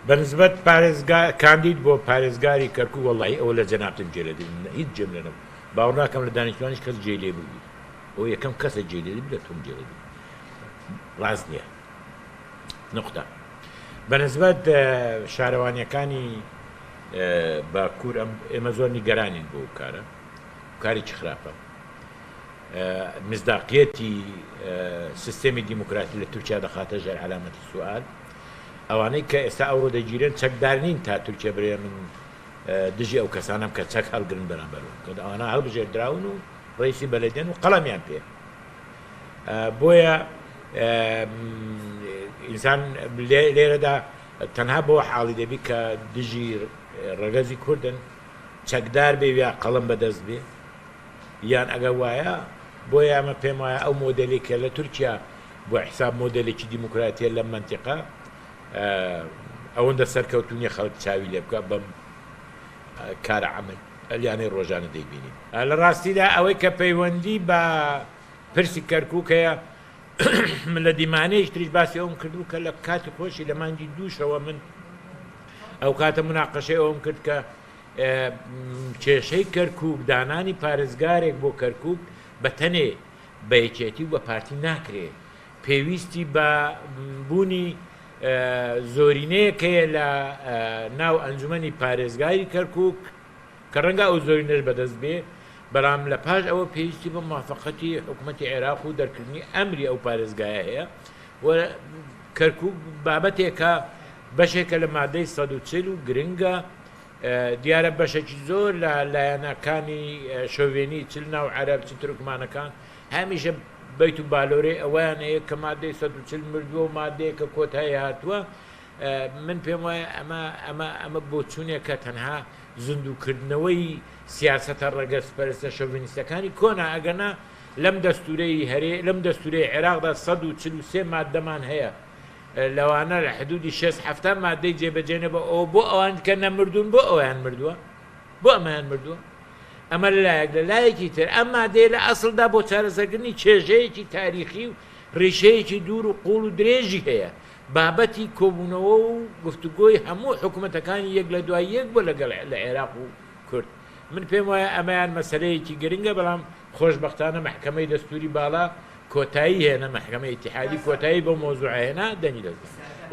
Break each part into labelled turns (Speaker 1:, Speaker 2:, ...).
Speaker 1: بەنسبەت کاندید بۆ پارێزگاری کەرکوو وەڵی ئەوە لە جەنابتم جێلەدەین هیچ جێم لەنەوە باوەڕ ناکەم لە دانیشتوانیش کەس جێلێ بووی ئەو یەکەم کەسە جێلێ لە تۆم جێلێ ڕاست نییە نقطە بەنسبەت شارەوانیەکانی باکوور ئێمە زۆر نیگەرانین بۆ کارە کاری چ خراپە مزداقیەتی سیستەمی دیموکراتی لە تورکیا دەخاتە ژێر علامەتی سوئال ئەوانەی کە ئێستا ئەوڕۆ دەگیرن چەکدار نین تا تورکیا برێ من دژی ئەو کەسانم کە چەک هەڵگرن بەرامبەرەوە کە ئەوانە هەڵبژێردراون و ڕئیسی بەلەدێن و قەڵەمیان پێ بۆیە ئینسان لێرەدا تەنها بۆ حاڵی دەبی کە دژی ڕەگەزی کوردن چەکدار بێ یا قەڵم بەدەست بێ یان ئەگە وایە بۆیە ئەمە پێم وایە ئەو مۆدەلێکە لە تورکیا بۆ حساب مۆدەلێکی دیموکراتیە لەم منتیقە ئەوەندە سەرکەوتونیە خەڵک چاوی لێ بکە بەم کارە عەمەل ئەلیانەی ڕۆژانە دەیبینین لە ڕاستیدا ئەوەی کە پەیوەندی بە پرسی کەرکووکەیە من لە دیمانەیەش تریش باسی ئەوم کردو کە لە کاتی خۆشی لە مانگی دووشەوە من ئەو کاتە مناقەشەی ئەوم کرد کە کێشەی کەرکووک دانانی پارێزگارێک بۆ کەرکووک بە تەنێ بە یەکێتی و بە پارتی ناکرێت پێویستی بە بوونی زۆرینەیەکەیە لە ناو ئەنجومەنی پارێزگاری کەرکووک کە ڕەنگە ئەو زۆرینەش بەدەست بێ بەڵام لە پاش ئەوە پێویستی بە موافقەتی حکوومەتی عێراق و دەرکردنی ئەمری ئەو پارێزگایە هەیە کەرکووک بابەتێکە بەشێکە لە مادەی 140 و گرنگە دیارە بەشێکی زۆر لە لایەنەکانی شۆڤێنی چل ناو عەرەب چ تورکمانەکان هەمیشە بەیت و بالۆرێ ئەویان هەیە کە مادەی 140 مردووە و مادەیەکە کۆتایی هاتووە من پێم وایە ئەمە بۆچوونێکە تەنها زیندووکردنەوەی سیاسەتە ڕەگەزپەرستە شۆڤینیستەکانی کۆنا ئەگەنا لەم دەستورەی هەرێ لەم دەستورەی عێراقدا 143 مادەمان هەیە لەوانە لە حدودی 6-7 مادەی جێبەجێنە بە ئەو بۆ ئەوان کە نەمردوون بۆ ئەویان مردووە بۆ ئەمەیان مردووە ئەمە لەلایەک لە لایەکی تر ئەم مادەیە لە ئەسڵدا بۆ چارەسەرکردنی چێژەیەکی تاریخی و ڕیشەیەکی دوور و قوڵ و درێژی هەیە بابەتی کۆبوونەوە و گفتوگۆی هەموو حکوومەتەکانی یەک لە دوای یەک بۆ لەگەڵ لە عێراق و کورد من پێم وایە ئەمەیان مەسەلەیەکی گرنگە بەڵام خۆشبەختانە محکەمەی دەستوری باڵا کۆتایی هێنا محکەمەی ئیتیحادی کۆتایی بۆ مۆزوع هێنا دەنی دەست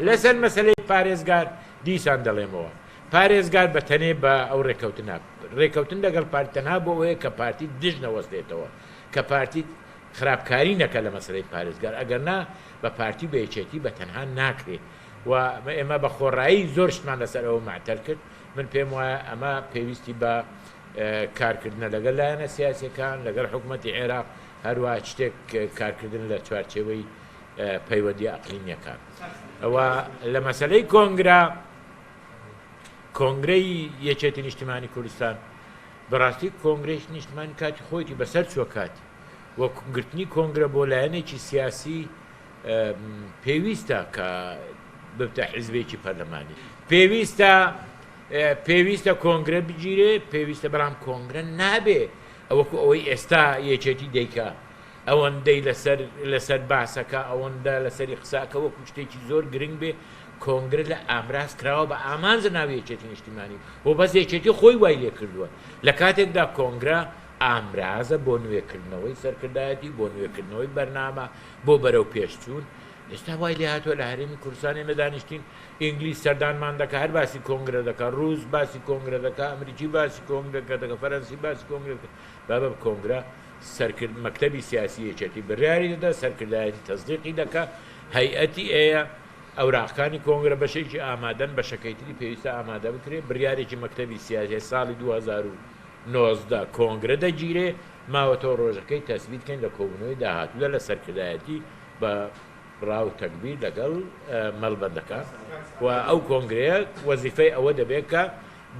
Speaker 1: لەسەر مەسەلەی پارێزگار دیسان دەڵێمەوە پارێزگار بە تەنێ بە ئەو ڕێکەوتن لەگەڵ پارتی تەنها بۆ ئەوەیە کە پارتی دژ نەوەستێتەوە کە پارتی خراپکاری نەکە لە مەسەلەی پارێزگار ئەگەرنا بە پارتی بە یەکێتی بە تەنها ناکرێت و ئێمە بە خۆڕایی زۆر شتمان لەسەر ئەوە معتەر کرد من پێم وایە ئەمە پێویستی بە کارکردنە لەگەڵ لایەنە سیاسیەکان لەگەڵ حکوومەتی عێراق هەروە شتێک کارکردن لە چوارچێوەی پەیوەندی ئەقلیمیەکان ئەوە لە مەسەلەی کۆنگرەی یەکێتی نیشتیمانی کوردستان بەڕاستی کۆنگرەی نیشتیمانی کاتی خۆیتی بەسەر چوە کاتی وەکگرتنی کۆنگرە بۆ لایەنێکی سیاسی پێویستە کە ببتە حیزبێکی پەرلەمانی پێویستە کۆنگرە بگیرێ پێویستە بەڵام کۆنگرە نابێ ئەوەکو ئەوەی ئێستا یەکێتی دەیکا ئەوەندەی لەسەر باسەکە ئەوەندە لەسەری قساکە وەکو شتێکی زۆر گرنگ بێ کۆنگرە لە ئامراز کراوە بە ئامانزە ناوی یەکێتی نیشتیمانی بۆ بەس یەکێتی خۆی وای لێ کردووە لە کاتێکدا کۆنگرە ئامرازە بۆ نوێکردنەوەی سەرکردایەتی بۆ نوێکردنەوەی بەرنامە بۆ بەرەو پێشچوون ئێستا وای لێ هاتووە لە هەرێمی کوردستان ئێمە دانیشتین ئینگلیز سەردانمان دەکە هەر باسی کۆنگرە دەکات ڕووس باسی کۆنگرە دەکات ئەمریکی باسی کۆنگرە دەکە فەرەنسی باسی کۆنگرە بابە کۆنگرە مەکتەبی سیاسی یەکێتی بڕیاری دەدا سەرکردایەتی تەصدیقی دەکا هەیئەتی ئەیە ئەوراقەکانی کۆنگرە بەشێکی ئامادەن بەشەکەیتری پێویستە ئامادە بکرێت بڕیارێکی مەکتەبی سیاسی ساڵی 2019 کۆنگرە دەگیرێ ماوەتەوە ڕۆژەکەی تەسبیتکەین لە کۆبوونەوەی داهاتوودا لە سەرکردایەتی بە ڕاو تەکبیر لەگەڵ مەڵبەندەکە و ئەو کۆنگرەیە وەزیفەی ئەوە دەبێت کە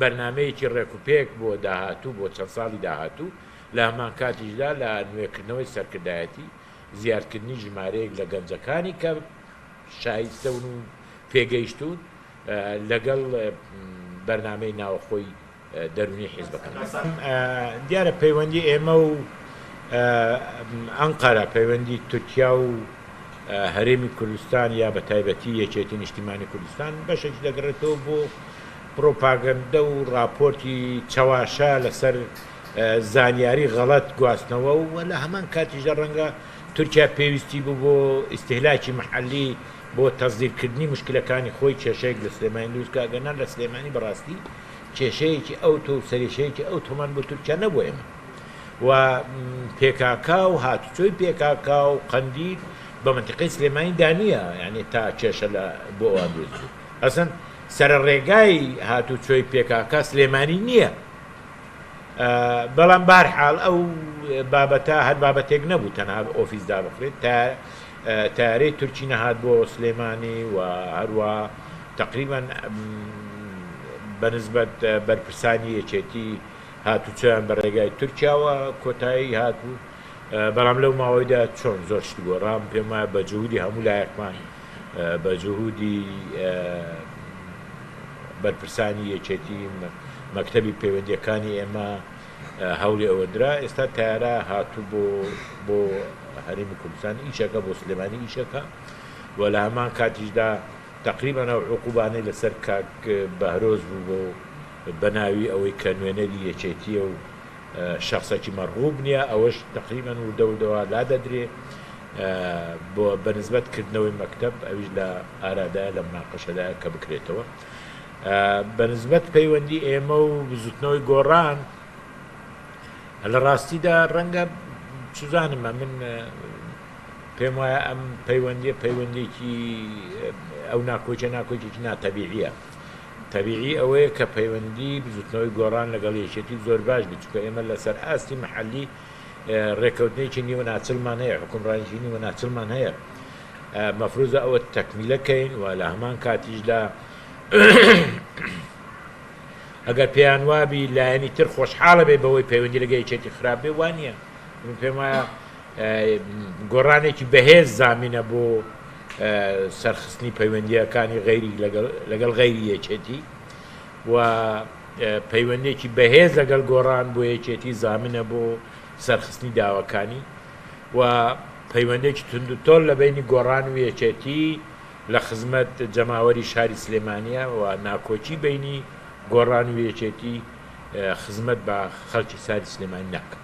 Speaker 1: بەرنامەیەکی ڕێکوپێک بۆ داهاتوو بۆ چەند ساڵی داهاتوو لە هەمان کاتیشدا لە نوێکردنەوەی سەرکردایەتی زیادکردنی ژمارەیەک لە گەنجەکانی کە شایستەون و پێگەیشتون لەگەڵ بەرنامەی ناوەخۆی دەرونی حیزبەکان دیارە پەیوەندی ئێمە و ئەنقەرە پەیوەندی تورکیا و هەرێمی کوردستان یا بە تایبەتی یەکێتی نیشتیمانی کوردستان بەشێکی دەگرێتەوە بۆ پرۆپاگەندە و راپۆرتی چاواشە لەسەر زانیاری غەڵەت گواستنەوە و لە هەمان کاتیژە ڕەنگە تورکیا پێویستی بوو بۆ ئیستیهلاکی محەلی بۆ تەزدیرکردنی مشکلەکانی خۆی کێشەیەک لە سلێمانی دروستکە گەنان لە سلێمانی بەڕاستی کێشەیەکی ئەو تۆ سەرێشەیەکی ئەو تۆمان بۆ تورکیا نەبوو ئێمە و پێکاکا و هاتوچۆی پێکاکا و قەندیل بە منتیقەی سلێمانی دانیە یعنی تا کێشە لە بۆ ئەوان دروست بوو ئەسەن سەرە ڕێگای هاتوچۆی پێکاکا سلێمانی نییە بەڵام بارحاڵ ئەو بابەتە هەر بابەتێک نەبوو تەنها ئۆفیسدا بکرێت تارەی تورکی نەهات بۆ سلێمانی و هەروە تقریبا بەنسبەت بەرپرسانی یەکێتی هاتوچۆیان بە ڕێگای تورکیاوە کۆتایی هاتبوو بەڵام لەو ماوەیدا چۆن زۆر شت گۆڕام پێم وایە بە جوهودی هەموو لایەکمان بە جوهودی بەرپرسانی یەکێتی مەکتەبی پەیوەندیەکانی ئێمە هەوڵی ئەوە درا ئێستا تیارە هاتوو بۆ هەرێمی کوردستان ئیشەکە بۆ سلێمانی ئیشەکە و لە هەمان کاتیشدا تقریبا ئەو عقوبانەی لەسەر کاک بەهرۆز بوو بۆ بەناوی ئەوەی کە نوێنەری یەکێتیە و شخصێکی مەرغوب نییە ئەوەش تقریبا وردەوردەوە لا دەدرێ بۆ بەنسبەتکردنەوەی مەکتەب ئەویش لە ئارادایە لە مناقەشەدا کە بکرێتەوە بەنسبەت پەیوەندی ئێمە و بزوتنەوەی گۆڕان لە ڕاستیدا ڕەنگە سوزانمە من پێم وایە ئەم پەیوەندێکی ئەو ناکۆچێکی ناتەبیعیە تەبیعی ئەوەیە کە پەیوەندی بزوتنەوەی گۆڕان لەگەڵ یەکێتی زۆر باش بچکە ئێمە لەسەر ئاستی محەلی ڕێکەوتنێکی نیوە ناچلمان هەیە حکومڕانیی نیوە ناچلمان هەیە مەفروزە ئەوە تەکمیلەکەین و لە هەمان کاتیشدا ئەگەر پێیان وابی لایەنی تر خۆشحاڵە بێ بەوەی پەیوەندی لەگە یەکێتی خراپ بێ وانە پێم وایە گۆڕانێکی بەهێز زامینە بۆ سەرخستنی پەیوەندیەکانی غەیری لەگەڵ غەیری یەکێتی و پەیوەندێکی بەهێز لەگەڵ گۆڕان بۆ یەکێتی زامینە بۆ سەرخستنی داواکانی و پەیوەندێکی توندوتۆڵ لە بینی گۆڕان و یەکێتی لە خزمەت جەماوەری شاری سلێمانیە و ناکۆچی بینی گۆڕان و یەکێتی خزمەت بە خەڵکی ساری سلێمانی ناکە